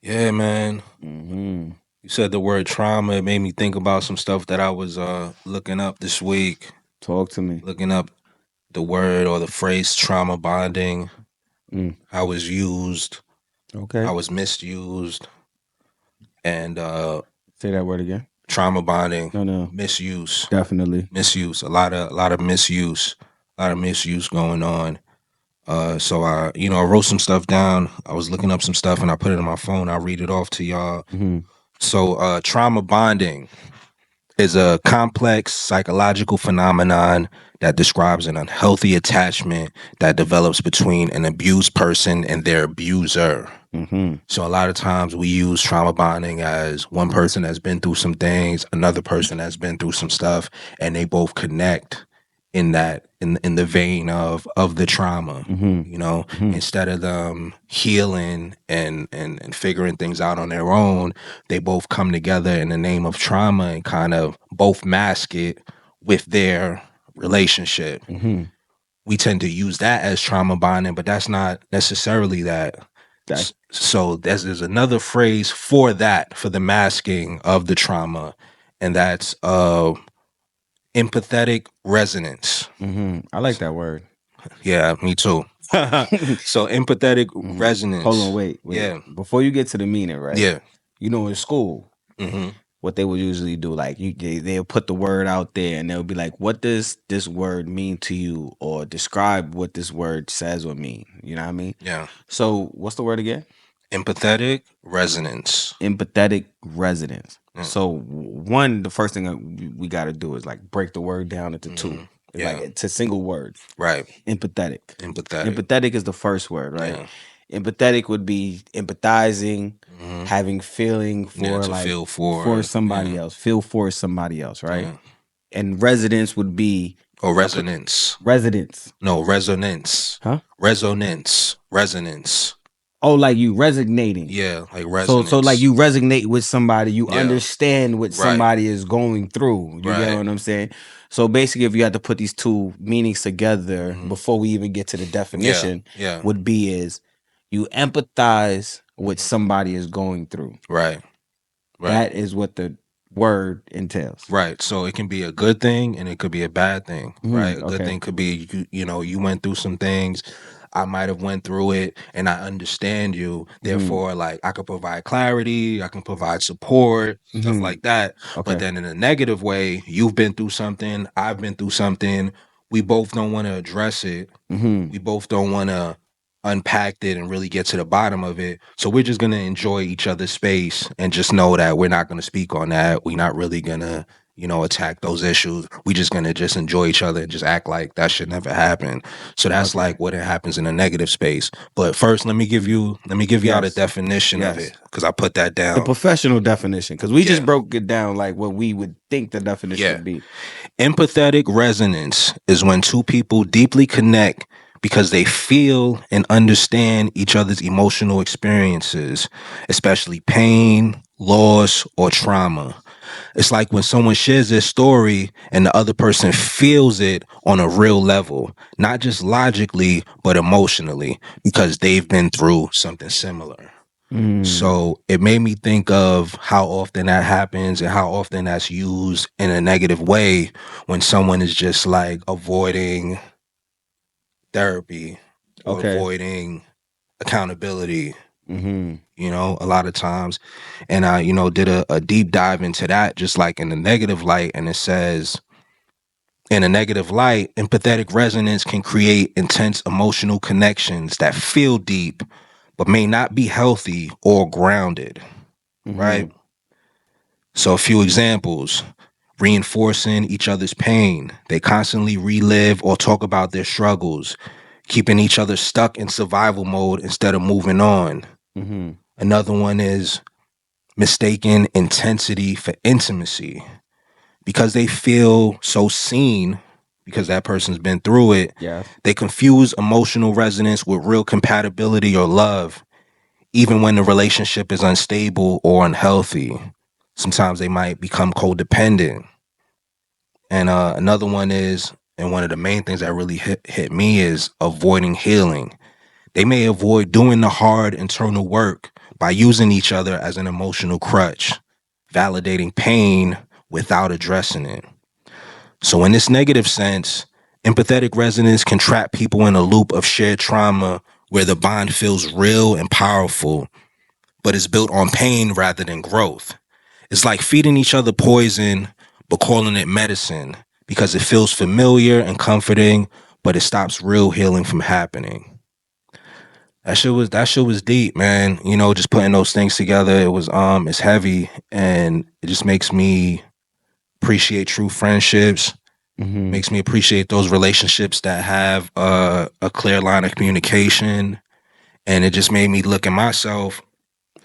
Yeah, man. Hmm. You said the word trauma. It made me think about some stuff that I was looking up this week. Talk to me. Looking up the word or the phrase trauma bonding, Mm. how it's used, Okay. how it's misused, and Say that word again. trauma bonding, No, no. misuse, Definitely. misuse. A lot of misuse, a lot of misuse going on. So I wrote some stuff down. I was looking up some stuff and I put it in my phone. I'll read it off to y'all. Hmm. So, trauma bonding is a complex psychological phenomenon that describes an unhealthy attachment that develops between an abused person and their abuser. Hmm. So a lot of times we use trauma bonding as one person has been through some things, another person has been through some stuff, and they both connect in that in the vein of the trauma. Hmm. Hmm. Instead of them healing and figuring things out on their own, they both come together in the name of trauma and kind of both mask it with their relationship. Hmm. We tend to use that as trauma bonding, but that's not necessarily that. That. So there's another phrase for that, for the masking of the trauma, and that's empathetic resonance. I like that word. Yeah, me too. So empathetic Hold resonance. on, wait. Yeah, Before you get to the meaning, right? yeah. In school, Hmm. what they would usually do, like they'll put the word out there, and they'll be like, "What does this word mean to you?" Or describe what this word says or mean. You know what I mean? Yeah. So, what's the word again? Empathetic resonance. Empathetic resonance. Mm, So, one, the first thing that we got to do is like break the word down into two. mhm. It's like Yeah. it's a single word. Right. Empathetic. Empathetic. Empathetic is the first word, right? Yeah. Empathetic would be empathizing, Hmm. having feeling Yeah. for To like feel for for. somebody Yeah. else, feel for somebody else, right? Yeah. And residence would be Or a per- resonance. residence, No, resonance. huh? Resonance. Resonance. Oh, like you resonating. Yeah, like So like resonance. you resonate with somebody, you Yeah. understand what Right. somebody is going through. You get Right. what I'm saying? So basically, if you had to put these two meanings together Hmm. before we even get to the Yeah. definition, Yeah. would be is you empathize with Hmm. somebody is going through. Right. Right. That is what the word entails. Right. So it can be a good thing and it could be a bad thing, right? A good Okay. thing could be you went through some things. I might have went through it and I understand you. Hmm. Therefore, like I could provide clarity, I can provide support, stuff Hmm. like that. But Okay. then in a negative way, you've been through something, I've been through something. We both don't want to address it. Hmm. We both don't want to unpack it and really get to the bottom of it. So we're just going to enjoy each other's space and just know that we're not going to speak on that. We're not really going to, attack those issues. We just going to just enjoy each other and just act like that should never happen. So that's Okay. like what it happens in a negative space. But first, let me give y'all the Yes. definition of it Yes. cuz I put that The down. professional definition, because we just Yeah. broke it down like what we would think the definition Yeah. would be. Empathetic resonance is when two people deeply connect because they feel and understand each other's emotional experiences, especially pain, loss, or trauma. It's like when someone shares their story and the other person feels it on a real level, not just logically, but emotionally, because they've been through something similar. Mm. So it made me think of how often that happens and how often that's used in a negative way when someone is just like avoiding therapy or Okay. avoiding accountability, Hmm. a lot of times. And I, did a deep dive into that, just like in the negative light. And it says, in a negative light, empathetic resonance can create intense emotional connections that feel deep, but may not be healthy or grounded, right? Hmm. So, a few examples: reinforcing each other's pain. They constantly relive or talk about their struggles, keeping each other stuck in survival mode instead of moving on. Hmm. Another one is mistaking intensity for intimacy because they feel so seen because that person's been through it. Yes. They confuse emotional resonance with real compatibility or love, even when the relationship is unstable or unhealthy. Sometimes they might become codependent. And another one is, and one of the main things that really hit me is avoiding healing. They may avoid doing the hard internal work by using each other as an emotional crutch, validating pain without addressing it. So, in this negative sense, empathetic resonance can trap people in a loop of shared trauma where the bond feels real and powerful, but is built on pain rather than growth. It's like feeding each other poison, but calling it medicine because it feels familiar and comforting, but it stops real healing from happening. That shit was deep, man. You know, just putting those things together, it's heavy, and it just makes me appreciate true friendships, Mm-hmm. makes me appreciate those relationships that have a clear line of communication, and it just made me look at myself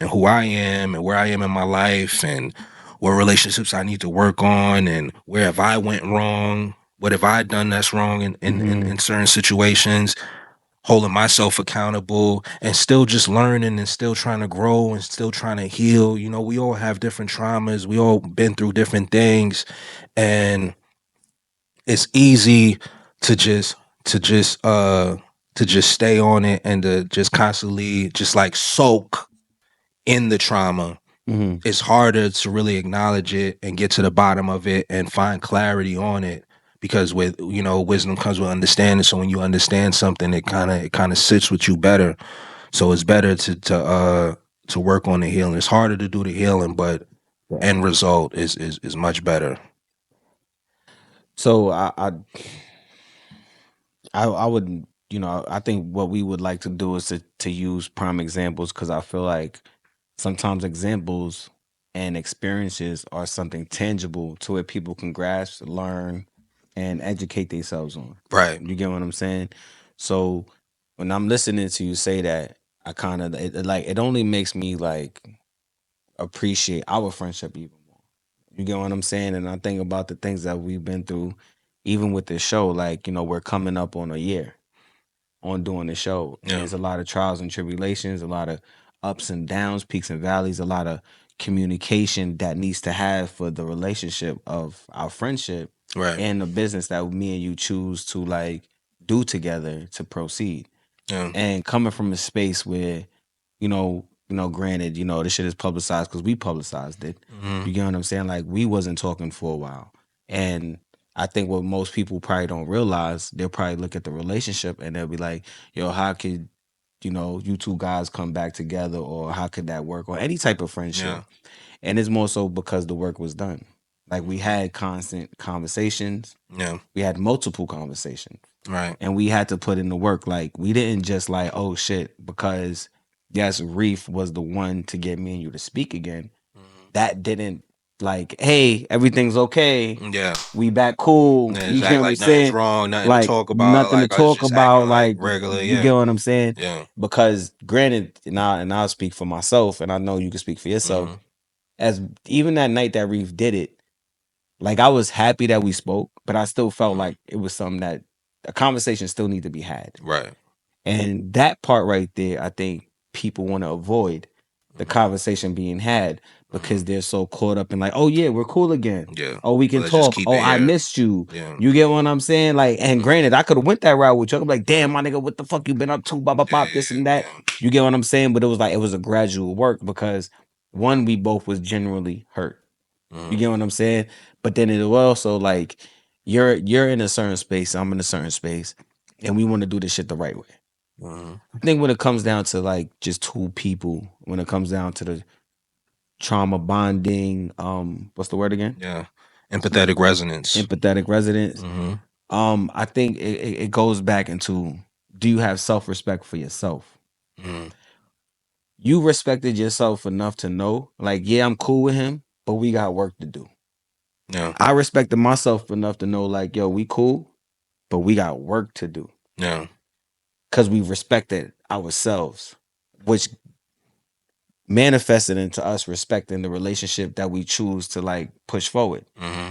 and who I am and where I am in my life and what relationships I need to work on and where have I went wrong, what have I done that's wrong in Mm-hmm. certain situations, holding myself accountable and still just learning and still trying to grow and still trying to heal. You know, we all have different traumas, we all been through different things, and it's easy to just to just uh to just stay on it and to just constantly just like soak in the trauma. Mm-hmm. It's harder to really acknowledge it and get to the bottom of it and find clarity on it, because with wisdom comes with understanding. So when you understand something, it kind of sits with you better. So it's better to work on the healing. It's harder to do the healing, but the end result is much better. So I would, I think what we would like to do is to use prime examples, because I feel like sometimes examples and experiences are something tangible to where people can grasp, learn, and educate themselves on. Right. You get what I'm saying? So when I'm listening to you say that, I kind of like it only makes me like appreciate our friendship even more. You get what I'm saying? And I think about the things that we've been through, even with this show. Like, we're coming up on a year on doing the show, and Yeah. there's a lot of trials and tribulations, a lot of ups and downs, peaks and valleys, a lot of communication that needs to have for the relationship of our friendship Right. and the business that me and you choose to like do together to proceed. Yeah. And coming from a space where, granted, this shit is publicized because we publicized it. Hmm. You get what I'm saying? Like, we wasn't talking for a while. And I think what most people probably don't realize, they'll probably look at the relationship and they'll be like, yo, how could, you two guys come back together, or how could that work, or any type of friendship? Yeah. And it's more so because the work was done. Like, we Hmm. had constant conversations, Yeah. we had multiple conversations, Right. and we had to put in the work. Like, we didn't just like, oh shit, because yes, Reef was the one to get me and you to speak again. That didn't like, hey, everything's okay. Hmm. Yeah. We back cool. Yeah, You just get act what I'm like nothing's saying? wrong, nothing to Like, talk about. nothing to Like I was talk just acting about. like Like, regular. you get Yeah. what I'm saying? Yeah. Because granted, and I'll speak for myself, and I know you can speak for yourself. Hmm. As even that night that Reef did it, like, I was happy that we spoke, but I still felt Hmm. like it was something that a conversation still need to be had. Right. And that part right there, I think people want to avoid the Hmm. conversation being had Hmm. because they're so caught up in like, oh yeah, we're cool again. Yeah. Oh, we Well, can let's just talk. keep Oh, it I here. missed you. Yeah. You get what I'm saying? Like, and Hmm. granted, I could have went that route with you. I'm like, damn, Yeah. my nigga, what the fuck you been up to? Bop, bop, Yeah. bop, this and Yeah. that. You get what I'm saying? But it was like it was a gradual work because one, we both was genuinely hurt. Yeah. You Hmm. get what I'm saying? But then it was also like you're in a certain space, I'm in a certain space, and we want to do this shit the right way. Hmm. I think when it comes down to like just two people, when it comes down to the trauma bonding, what's the word again? Yeah. Empathetic resonance. Empathetic resonance. Hmm. I think it goes back into, do you have self respect for yourself? Hmm. You respected yourself enough to know, like, yeah, I'm cool with him, but we got work to do. Yeah. I respected myself enough to know, like, yo, we cool, but we got work to do Yeah. because we respected ourselves, which manifested into us respecting the relationship that we choose to like push forward. Hmm.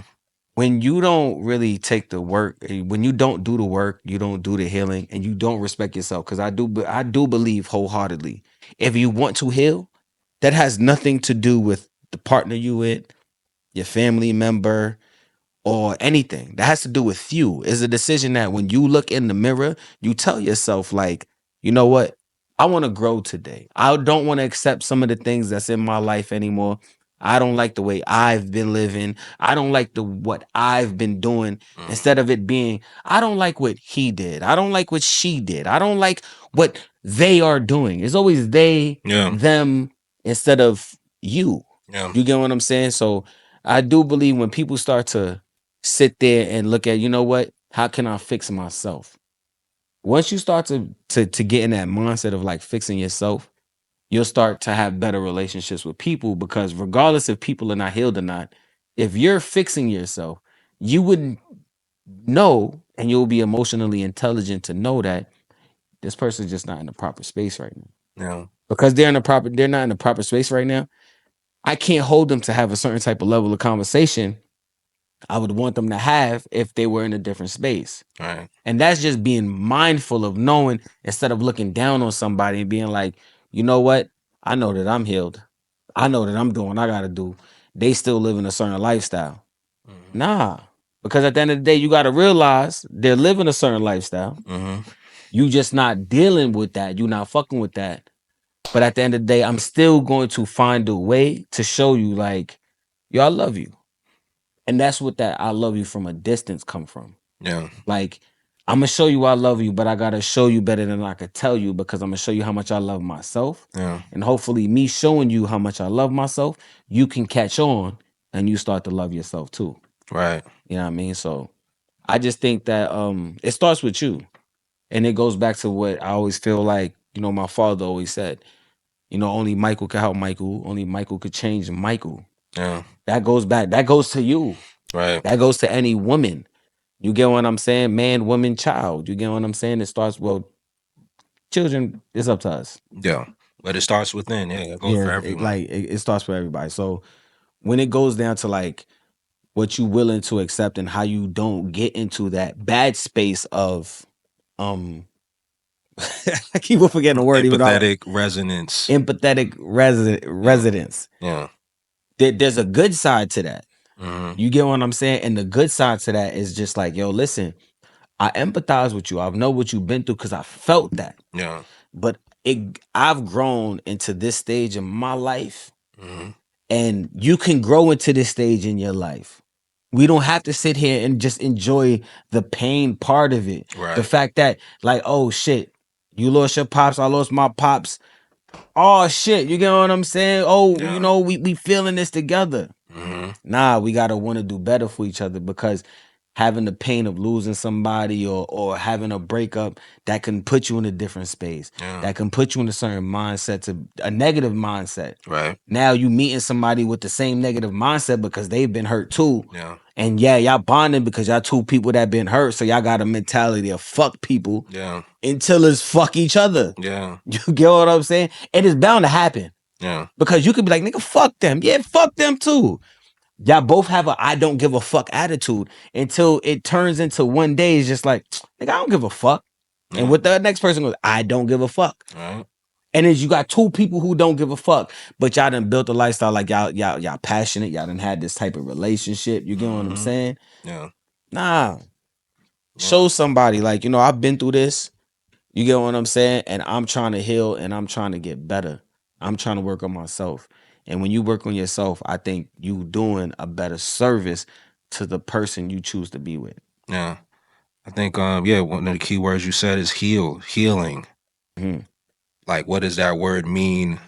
When you don't really take the work, when you don't do the work, you don't do the healing, and you don't respect yourself, because I do believe wholeheartedly, if you want to heal, that has nothing to do with the partner you with, your family member, or anything. That has to do with you. It's a decision that when you look in the mirror, you tell yourself, like, you know what? I want to grow today. I don't want to accept some of the things that's in my life anymore. I don't like the way I've been living. I don't like the what I've been doing. Mm-hmm. Instead of it being, I don't like what he did. I don't like what she did. I don't like what they are doing. It's always they, Yeah. them, instead of you. Yeah. You get what I'm saying? So I do believe when people start to sit there and look at, you know what? How can I fix myself? Once you start to get in that mindset of like fixing yourself, you'll start to have better relationships with people because regardless if people are not healed or not, if you're fixing yourself, you wouldn't know and you'll be emotionally intelligent to know that this person's just not in the proper space right now. Yeah. Because they're not in the proper space right now. I can't hold them to have a certain type of level of conversation I would want them to have if they were in a different space. All right. And that's just being mindful of knowing instead of looking down on somebody and being like, you know what? I know that I'm healed. I know that I'm doing what I gotta do. They still living a certain lifestyle. Mm-hmm. Nah. Because at the end of the day, you gotta realize they're living a certain lifestyle. Mm-hmm. You just not dealing with that. You not fucking with that. But at the end of the day, I'm still going to find a way to show you like, yo, I love you. And that's what that I love you from a distance come from. Yeah. Like, I'm gonna show you I love you, but I gotta show you better than I could tell you because I'm gonna show you how much I love myself. Yeah. And hopefully, me showing you how much I love myself, you can catch on and you start to love yourself too. Right. You know what I mean? So I just think that it starts with you. And it goes back to what I always feel like, my father always said, only Michael could help Michael, only Michael could change Michael. Yeah. That goes back, that goes to you. Right. That goes to any woman. You get what I'm saying? Man, woman, child. You get what I'm saying? It starts, well, children, it's up to us. Yeah. But it starts within. Yeah. It goes Yeah, for everyone. it starts for everybody. So when it goes down to like what you willing to accept and how you don't get into that bad space of I keep on forgetting the word even though Empathetic resonance. empathetic Yeah. residence. Yeah. There's a good side to that. Mm-hmm. You get what I'm saying? And the good side to that is just like, yo, listen, I empathize with you. I know what you've been through because I felt that. Yeah. But I've grown into this stage in my life, Mm-hmm. and you can grow into this stage in your life. We don't have to sit here and just enjoy the pain part of it. The Right. fact that, like, oh shit, you lost your pops, I lost my pops. Oh shit, you get what I'm saying? Oh, Yeah. we feeling this together. Mm-hmm. Nah, we gotta want to do better for each other because having the pain of losing somebody or having a breakup that can put you in a different space, Yeah. that can put you in a certain mindset, to a negative mindset. Right. Now you meeting somebody with the same negative mindset because they've been hurt too. Yeah. And yeah, y'all bonding because y'all two people that been hurt. So y'all got a mentality of fuck people Yeah. until it's fuck each other. Yeah. You get what I'm saying? It is bound to happen. Yeah. Because you could be like, nigga, fuck them. Yeah, fuck them too. Y'all both have a I don't give a fuck attitude until it turns into one day it's just like, nigga, I don't give a fuck. And Yeah. with the next person goes, I don't give a fuck. Right. And then you got two people who don't give a fuck, but y'all done built a lifestyle like y'all passionate. Y'all done had this type of relationship. You get what I'm Mm-hmm. saying? Yeah. Nah. Yeah. Show somebody like, I've been through this. You get what I'm saying? And I'm trying to heal and I'm trying to get better. I'm trying to work on myself. And when you work on yourself, I think you doing a better service to the person you choose to be with. Yeah. I think yeah, one of the key words you said is healing. Mhm. Like what does that word mean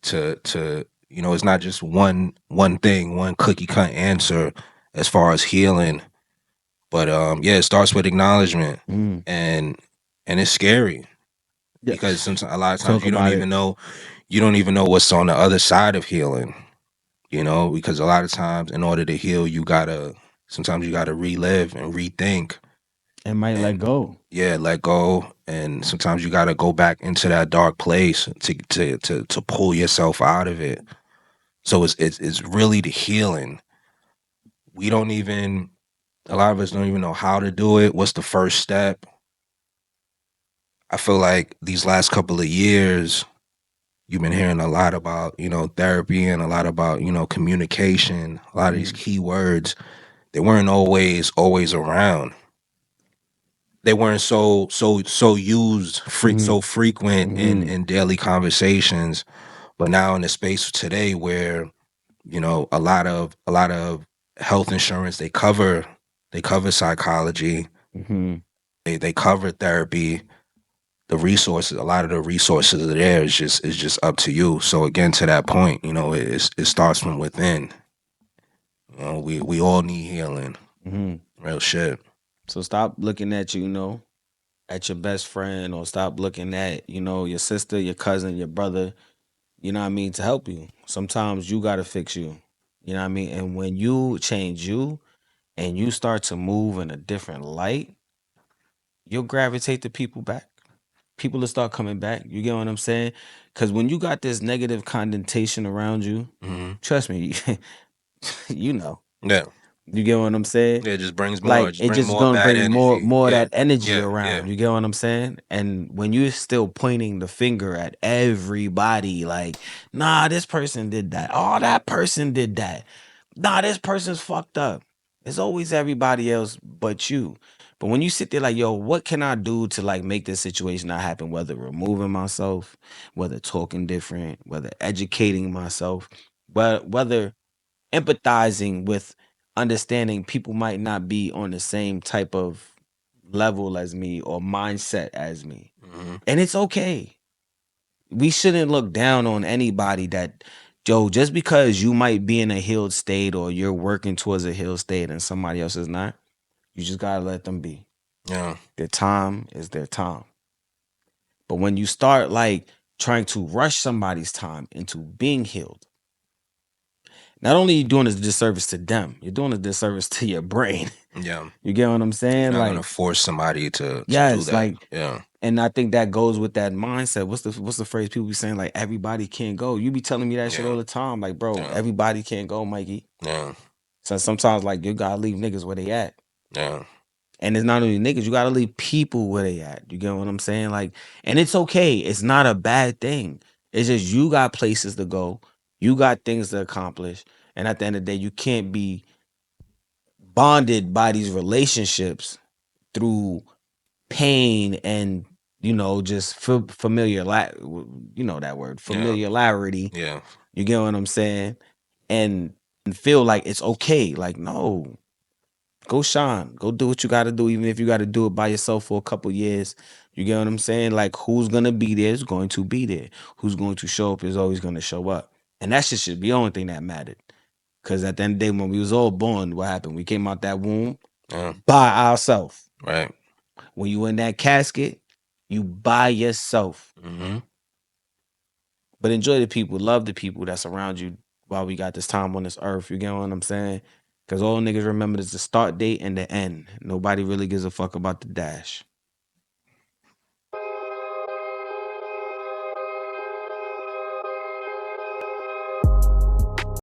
to it's not just one thing, one cookie cut answer as far as healing. But yeah, it starts with acknowledgement. Mhm. And it's scary Yeah. because sometimes a lot of times Talk about it. you don't even know what's on the other side of healing. Because a lot of times in order to heal sometimes you gotta relive and rethink And might let and go. yeah, let go. And sometimes you gotta go back into that dark place to pull yourself out of it. So it's really the healing. We don't even A lot of us don't even know how to do it. What's the first step? I feel like these last couple of years, you've been hearing a lot about, therapy and a lot about, communication, a lot of these Mhm. key words. They weren't always around. they weren't so used Mm-hmm. so frequent Mm-hmm. in daily conversations. But now in the space today where, a lot of health insurance, they cover psychology, Mm-hmm. they cover therapy. The resources, a lot of the resources are there. It's just up to you. So again, to that point, it starts from within. We all need healing. Mm-hmm. Real shit. So stop looking at at your best friend, or stop looking at, your sister, your cousin, your brother, to help you. Sometimes you gotta fix you. You know what I mean? And when you change you and you start to move in a different light, you'll gravitate the people back. People will start coming back. You get what I'm saying? Because when you got this negative connotation around you, Hmm. trust me, you know. Yeah. You get what I'm saying? Yeah. It just brings more. Like Just it bring just more gonna bad bring energy. more of Yeah. that energy Yeah. around. Yeah. You get what I'm saying? And when you're still pointing the finger at everybody, like, nah, this person did that. Oh, that person did that. Nah, this person's fucked up. It's always everybody else but you. But when you sit there like, yo, what can I do to like make this situation not happen? Whether removing myself, whether talking different, whether educating myself, but whether empathizing with understanding people might not be on the same type of level as me or mindset as me. Hmm. And it's okay. We shouldn't look down on anybody that, Joe, just because you might be in a healed state or you're working towards a healed state and somebody else is not, you just gotta let them be. Yeah. Their time is their time. But when you start like trying to rush somebody's time into being healed, not only are you doing a disservice to them, you're doing a disservice to your brain. Yeah. You get what I'm You're saying? not gonna Like, force somebody to do yes, that. like, Yeah. and I think that goes with that mindset. What's the phrase people be saying? Like, everybody can't go. You be telling me that shit all Yeah. the time. Like, bro, Yeah. everybody can't go, Mikey. Yeah. So sometimes like you gotta leave niggas where they at. Yeah. And it's not only niggas, you gotta leave people where they at. You get what I'm saying? Like, and it's okay. It's not a bad thing. It's just you got places to go, you got things to accomplish, and at the end of the day, you can't be bonded by these relationships through pain and just that word Yeah. familiarity. Yeah. You get what I'm saying? And feel like it's okay. Like, no, go shine, go do what you got to do, even if you got to do it by yourself for a couple years. You get what I'm saying? Like, who's gonna be there is going to be there. Who's going to show up is always going to show up, and that shit should be the only thing that mattered. Because at the end of the day, when we was all born, what happened? We came out that womb Yeah. by ourselves. Right. When you in that casket, you by yourself. Hmm. But enjoy the people, love the people that's around you while we got this time on this earth. You get what I'm saying? Because all niggas remember is the start date and the end. Nobody really gives a fuck about the dash.